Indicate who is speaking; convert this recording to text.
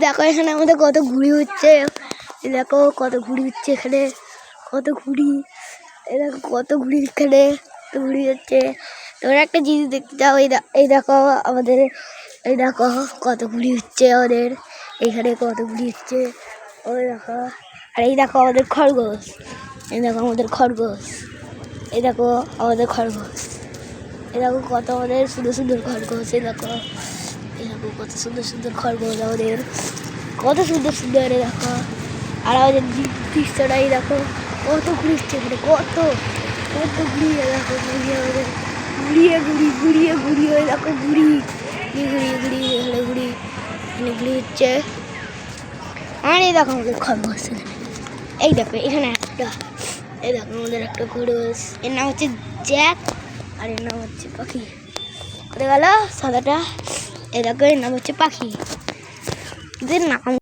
Speaker 1: দেখো এখানে আমাদের কত ঘুড়ি হচ্ছে, দেখো কত ঘুড়ি হচ্ছে এখানে, কত ঘুড়ি, এই দেখো কত ঘুড়ি এখানে ঘুড়ি হচ্ছে। তোমরা একটা জিনিস দেখতে চাও, এই দেখো আমাদের, এই দেখো কত ঘুড়ি হচ্ছে আমাদের এখানে, কত ঘুড়ি হচ্ছে ওই দেখো। আর এই দেখো আমাদের খরগোশ, এই দেখো আমাদের খরগোশ, এই দেখো আমাদের খরগোশ, এই দেখো কত আমাদের সুন্দর সুন্দর খরগোশ, এই দেখো কত সুন্দর সুন্দর খরগোশ আমাদের, কত সুন্দর সুন্দর দেখো। আর আমাদের দৃশ্যটাই দেখো কত ঘুরিচ্ছে এখানে, কত কত ঘুরিয়ে দেখো, ঘুরিয়ে আমাদের ঘুরিয়ে ঘুরিয়ে দেখো ঘুরি ঘুরিয়ে ঘুরিয়ে এখানে ঘুরি, এখানে ঘুরি হচ্ছে। আর এই দেখো আমাদের খরগোশ, এই দেখো এখানে একটা, এই দেখো আমাদের একটা খরগোশ, এর নাম হচ্ছে জ্যাক, আর এর নাম হচ্ছে পাখি। কোথায় গেল সাদাটা, এই দেখো এর নাম হচ্ছে পাখি, এদের নাম